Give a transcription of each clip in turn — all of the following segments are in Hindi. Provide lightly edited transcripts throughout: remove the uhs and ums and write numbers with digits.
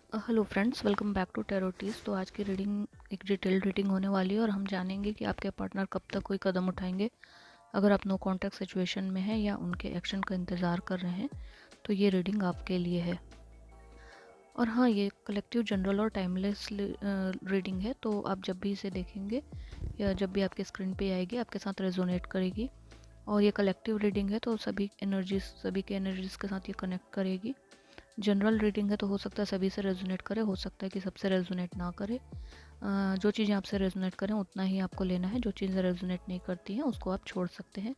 Hello friends, welcome back to टैरोटीज। तो आज की रीडिंग एक डिटेल्ड रीडिंग होने वाली है और हम जानेंगे कि आपके पार्टनर कब तक कोई कदम उठाएंगे। अगर आप नो कॉन्टैक्ट सिचुएशन में हैं या उनके एक्शन का इंतज़ार कर रहे हैं तो ये रीडिंग आपके लिए है। और हाँ, ये कलेक्टिव, जनरल और टाइमलेस रीडिंग है, तो आप जब भी इसे देखेंगे या जब भी आपके स्क्रीन पे आएगी आपके साथ रेजोनेट करेगी। और ये कलेक्टिव रीडिंग है तो सभी के एनर्जीज के साथ ये कनेक्ट करेगी। जनरल रीडिंग है तो हो सकता है सभी से रेजोनेट करे, हो सकता है कि सबसे रेजोनेट ना करे। जो चीज़ें आपसे रेजोनेट करें उतना ही आपको लेना है, जो चीज़ें रेजोनेट नहीं करती हैं उसको आप छोड़ सकते हैं।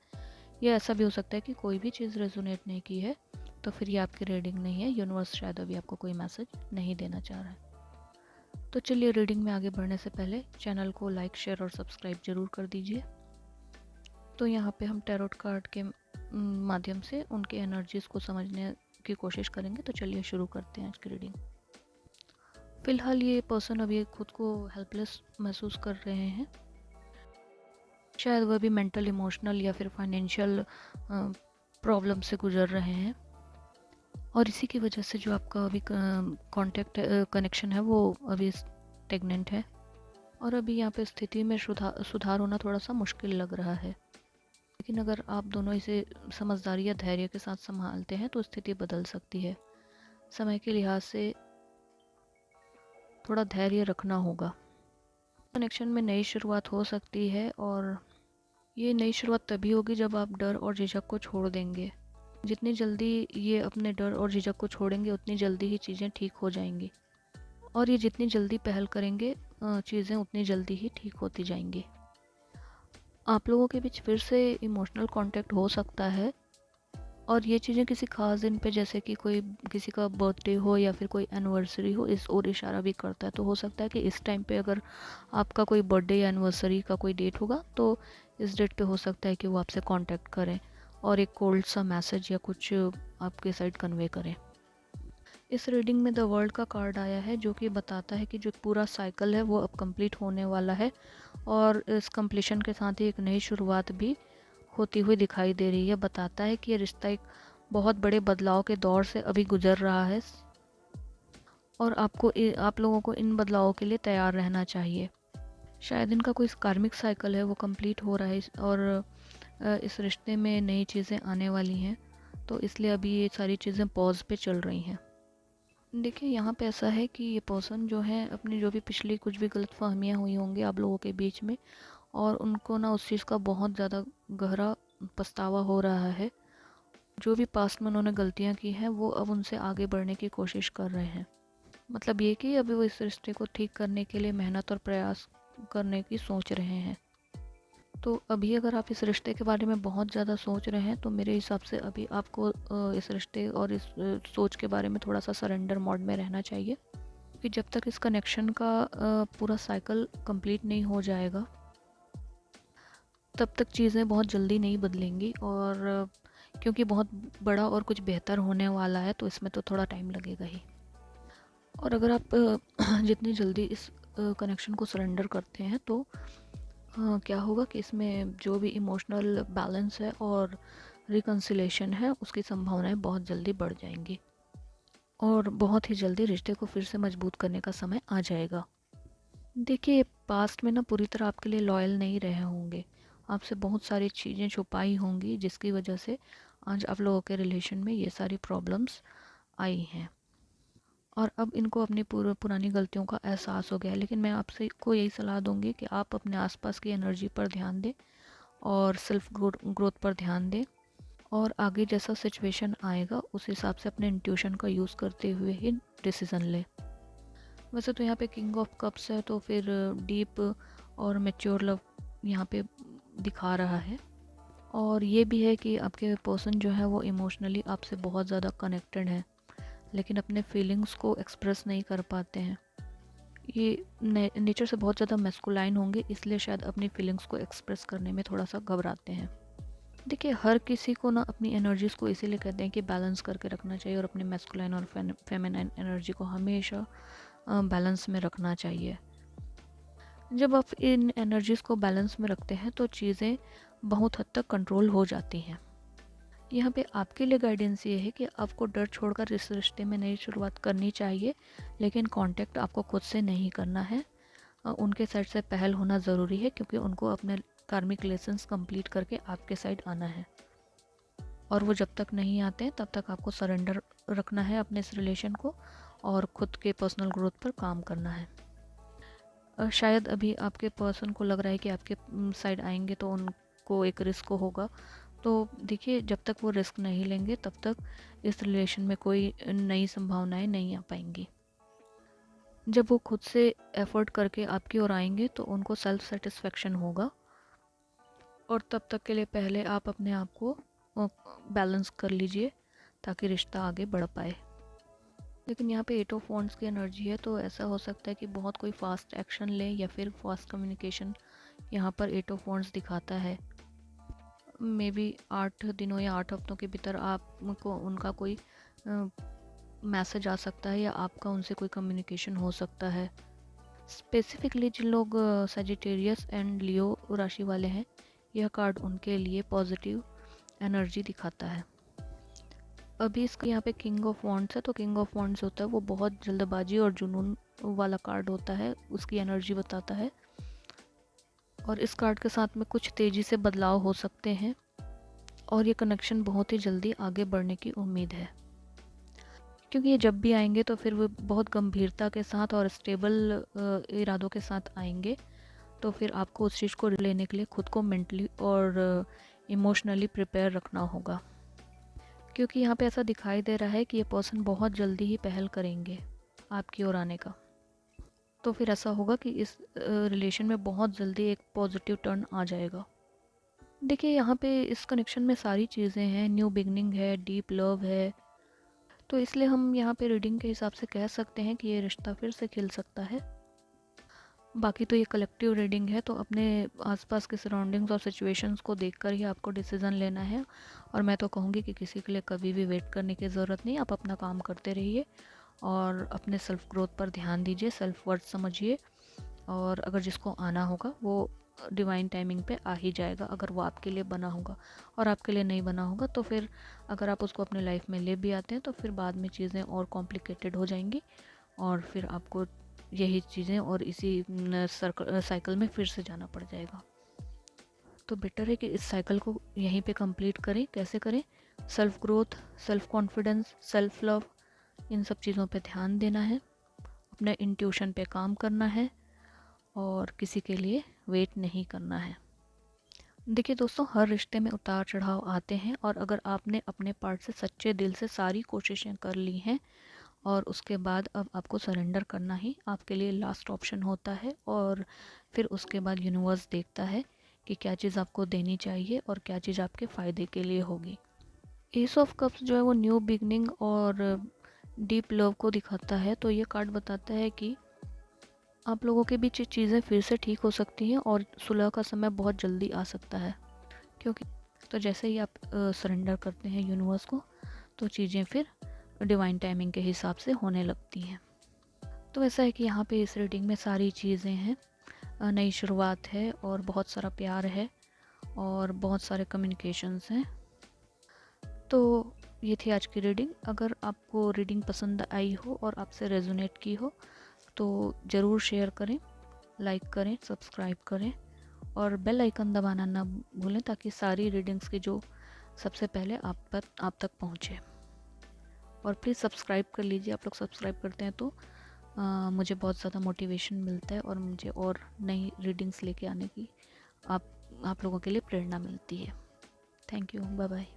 या ऐसा भी हो सकता है कि कोई भी चीज़ रेजोनेट नहीं की है तो फिर ये आपकी रीडिंग नहीं है, यूनिवर्स शायद अभी आपको कोई मैसेज नहीं देना चाह रहा है। तो चलिए, रीडिंग में आगे बढ़ने से पहले चैनल को लाइक, शेयर और सब्सक्राइब जरूर कर दीजिए। तो यहाँ पे हम टैरोट कार्ड के माध्यम से उनके एनर्जीज को समझने की कोशिश करेंगे। तो चलिए शुरू करते हैं आज की रीडिंग। फिलहाल ये पर्सन अभी खुद को हेल्पलेस महसूस कर रहे हैं। शायद वह भी मेंटल, इमोशनल या फिर फाइनेंशियल प्रॉब्लम से गुजर रहे हैं और इसी की वजह से जो आपका अभी कांटेक्ट कनेक्शन है वो अभी स्टेगनेंट है और अभी यहाँ पे स्थिति में सुधार होना थोड़ा सा मुश्किल लग रहा है। लेकिन अगर आप दोनों इसे समझदारी या धैर्य के साथ संभालते हैं तो स्थिति बदल सकती है। समय के लिहाज से थोड़ा धैर्य रखना होगा। कनेक्शन में नई शुरुआत हो सकती है और ये नई शुरुआत तभी होगी जब आप डर और झिझक को छोड़ देंगे। जितनी जल्दी ये अपने डर और झिझक को छोड़ेंगे उतनी जल्दी ही चीज़ें ठीक हो जाएंगी और ये जितनी जल्दी पहल करेंगे चीज़ें उतनी जल्दी ही ठीक होती जाएंगी। आप लोगों के बीच फिर से इमोशनल कांटेक्ट हो सकता है और ये चीज़ें किसी खास दिन पे, जैसे कि कोई किसी का बर्थडे हो या फिर कोई एनिवर्सरी हो, इस और इशारा भी करता है। तो हो सकता है कि इस टाइम पे अगर आपका कोई बर्थडे या एनिवर्सरी का कोई डेट होगा तो इस डेट पे हो सकता है कि वो आपसे कांटेक्ट करें और एक कोल्ड सा मैसेज या कुछ आपके साइड कन्वे करें। इस रीडिंग में द वर्ल्ड का कार्ड आया है जो कि बताता है कि जो पूरा साइकिल है वो अब कंप्लीट होने वाला है और इस कंप्लीशन के साथ ही एक नई शुरुआत भी होती हुई दिखाई दे रही है। बताता है कि ये रिश्ता एक बहुत बड़े बदलाव के दौर से अभी गुजर रहा है और आप लोगों को इन बदलावों के लिए तैयार रहना चाहिए। शायद इनका कोई कार्मिक साइकिल है वो कंप्लीट हो रहा है और इस रिश्ते में नई चीज़ें आने वाली हैं, तो इसलिए अभी ये सारी चीज़ें पॉज पे चल रही हैं। देखिए, यहाँ पे ऐसा है कि ये पर्सन जो है अपनी जो भी पिछली कुछ भी गलतफहमियाँ हुई होंगी आप लोगों के बीच में, और उनको ना उस चीज़ का बहुत ज़्यादा गहरा पछतावा हो रहा है। जो भी पास्ट में उन्होंने गलतियाँ की हैं वो अब उनसे आगे बढ़ने की कोशिश कर रहे हैं। मतलब ये कि अभी वो इस रिश्ते को ठीक करने के लिए मेहनत और प्रयास करने की सोच रहे हैं। तो अभी अगर आप इस रिश्ते के बारे में बहुत ज़्यादा सोच रहे हैं तो मेरे हिसाब से अभी आपको इस रिश्ते और इस सोच के बारे में थोड़ा सा सरेंडर मोड में रहना चाहिए, कि जब तक इस कनेक्शन का पूरा साइकिल कंप्लीट नहीं हो जाएगा तब तक चीज़ें बहुत जल्दी नहीं बदलेंगी। और क्योंकि बहुत बड़ा और कुछ बेहतर होने वाला है तो इसमें तो थोड़ा टाइम लगेगा ही। और अगर आप जितनी जल्दी इस कनेक्शन को सरेंडर करते हैं तो क्या होगा कि इसमें जो भी इमोशनल बैलेंस है और रिकन्सिलेशन है उसकी संभावनाएं बहुत जल्दी बढ़ जाएंगी और बहुत ही जल्दी रिश्ते को फिर से मजबूत करने का समय आ जाएगा। देखिए, पास्ट में ना पूरी तरह आपके लिए लॉयल नहीं रहे होंगे, आपसे बहुत सारी चीज़ें छुपाई होंगी जिसकी वजह से आज आप लोगों के रिलेशन में ये सारी प्रॉब्लम्स आई हैं और अब इनको अपनी पुरानी गलतियों का एहसास हो गया है। लेकिन मैं आपसे को यही सलाह दूंगी कि आप अपने आसपास की एनर्जी पर ध्यान दें और सेल्फ ग्रोथ पर ध्यान दें और आगे जैसा सिचुएशन आएगा उस हिसाब से अपने इंट्यूशन का यूज़ करते हुए ही डिसीज़न लें। वैसे तो यहाँ पे किंग ऑफ कप्स है तो फिर डीप और मैच्योर लव यहाँ पे दिखा रहा है और ये भी है कि आपके पर्सन जो है वो इमोशनली आपसे बहुत ज़्यादा कनेक्टेड है लेकिन अपने फीलिंग्स को एक्सप्रेस नहीं कर पाते हैं। ये नेचर से बहुत ज़्यादा मैस्कुलाइन होंगे, इसलिए शायद अपनी फीलिंग्स को एक्सप्रेस करने में थोड़ा सा घबराते हैं। देखिए, हर किसी को ना अपनी एनर्जीज़ को इसीलिए कहते हैं कि बैलेंस करके रखना चाहिए और अपनी मैस्कुलाइन और फेमिनाइन एनर्जी को हमेशा बैलेंस में रखना चाहिए। जब आप इन एनर्जीज़ को बैलेंस में रखते हैं तो चीज़ें बहुत हद तक कंट्रोल हो जाती हैं। यहाँ पे आपके लिए गाइडेंस ये है कि आपको डर छोड़कर इस रिश्ते में नई शुरुआत करनी चाहिए, लेकिन कांटेक्ट आपको खुद से नहीं करना है। उनके साइड से पहल होना ज़रूरी है, क्योंकि उनको अपने कार्मिक लेसन्स कंप्लीट करके आपके साइड आना है। और वो जब तक नहीं आते हैं तब तक आपको सरेंडर रखना है अपने इस रिलेशन को, और ख़ुद के पर्सनल ग्रोथ पर काम करना है। शायद अभी आपके पर्सन को लग रहा है कि आपके साइड आएंगे तो उनको एक रिस्क होगा। तो देखिए, जब तक वो रिस्क नहीं लेंगे तब तक इस रिलेशन में कोई नई संभावनाएं नहीं आ पाएंगी। जब वो खुद से एफर्ट करके आपकी ओर आएंगे तो उनको सेल्फ सेटिस्फेक्शन होगा, और तब तक के लिए पहले आप अपने आप को बैलेंस कर लीजिए ताकि रिश्ता आगे बढ़ पाए। लेकिन यहाँ पे 8 ऑफ वॉन्ड्स की एनर्जी है, तो ऐसा हो सकता है कि बहुत कोई फास्ट एक्शन ले या फिर फास्ट कम्युनिकेशन यहाँ पर 8 ऑफ वॉन्ड्स दिखाता है। मे बी 8 दिनों या 8 हफ्तों के भीतर आपको उनका कोई मैसेज आ सकता है, या आपका उनसे कोई कम्युनिकेशन हो सकता है। स्पेसिफिकली जिन लोग सजिटेरियस एंड लियो राशि वाले हैं, यह कार्ड उनके लिए पॉजिटिव एनर्जी दिखाता है। अभी इसका यहाँ पे किंग ऑफ वॉन्ड्स है, तो किंग ऑफ वॉन्ड्स होता है वो बहुत जल्दबाजी और जुनून वाला कार्ड होता है, उसकी एनर्जी बताता है। और इस कार्ड के साथ में कुछ तेज़ी से बदलाव हो सकते हैं, और ये कनेक्शन बहुत ही जल्दी आगे बढ़ने की उम्मीद है, क्योंकि ये जब भी आएंगे तो फिर वो बहुत गंभीरता के साथ और स्टेबल इरादों के साथ आएंगे। तो फिर आपको उस चीज़ को लेने के लिए खुद को मेंटली और इमोशनली प्रिपेयर रखना होगा, क्योंकि यहाँ पे ऐसा दिखाई दे रहा है कि ये पर्सन बहुत जल्दी ही पहल करेंगे आपकी ओर आने का। तो फिर ऐसा होगा कि इस रिलेशन में बहुत जल्दी एक पॉजिटिव टर्न आ जाएगा। देखिए, यहाँ पे इस कनेक्शन में सारी चीज़ें हैं, न्यू बिगनिंग है, डीप लव है, तो इसलिए हम यहाँ पे रीडिंग के हिसाब से कह सकते हैं कि ये रिश्ता फिर से खिल सकता है। बाकी तो ये कलेक्टिव रीडिंग है, तो अपने आसपास के सराउंडिंग्स और सिचुएशंस को देखकर ही आपको डिसीज़न लेना है। और मैं तो कहूँगी कि किसी के लिए कभी भी वेट करने की ज़रूरत नहीं, आप अपना काम करते रहिए और अपने सेल्फ ग्रोथ पर ध्यान दीजिए, सेल्फ वर्थ समझिए, और अगर जिसको आना होगा वो डिवाइन टाइमिंग पे आ ही जाएगा, अगर वो आपके लिए बना होगा। और आपके लिए नहीं बना होगा तो फिर अगर आप उसको अपने लाइफ में ले भी आते हैं तो फिर बाद में चीज़ें और कॉम्प्लिकेटेड हो जाएंगी, और फिर आपको यही चीज़ें और इसी साइकिल में फिर से जाना पड़ जाएगा। तो बेटर है कि इस साइकिल को यहीं पे कंप्लीट करें। कैसे करें? Self growth, self confidence, self love, इन सब चीज़ों पे ध्यान देना है, अपने इंट्यूशन पे काम करना है, और किसी के लिए वेट नहीं करना है। देखिए दोस्तों, हर रिश्ते में उतार चढ़ाव आते हैं, और अगर आपने अपने पार्ट से सच्चे दिल से सारी कोशिशें कर ली हैं और उसके बाद अब आपको सरेंडर करना ही आपके लिए लास्ट ऑप्शन होता है, और फिर उसके बाद यूनिवर्स देखता है कि क्या चीज़ आपको देनी चाहिए और क्या चीज़ आपके फ़ायदे के लिए होगी। एस ऑफ कप्स जो है वो न्यू बिगनिंग और डीप लव को दिखाता है। तो ये कार्ड बताता है कि आप लोगों के बीच चीज़ें फिर से ठीक हो सकती हैं और सुलह का समय बहुत जल्दी आ सकता है, क्योंकि तो जैसे ही आप सरेंडर करते हैं यूनिवर्स को, तो चीज़ें फिर डिवाइन टाइमिंग के हिसाब से होने लगती हैं। तो ऐसा है कि यहाँ पे इस रीडिंग में सारी चीज़ें हैं, नई शुरुआत है और बहुत सारा प्यार है और बहुत सारे कम्युनिकेशंस हैं। तो ये थी आज की रीडिंग। अगर आपको रीडिंग पसंद आई हो और आपसे रेजोनेट की हो तो ज़रूर शेयर करें, लाइक करें, सब्सक्राइब करें, और बेल आइकन दबाना ना भूलें ताकि सारी रीडिंग्स की जो सबसे पहले आप तक पहुँचे। और प्लीज़ सब्सक्राइब कर लीजिए, आप लोग सब्सक्राइब करते हैं तो मुझे बहुत ज़्यादा मोटिवेशन मिलता है और मुझे और नई रीडिंग्स लेके आने की आप लोगों के लिए प्रेरणा मिलती है। Thank you, bye bye.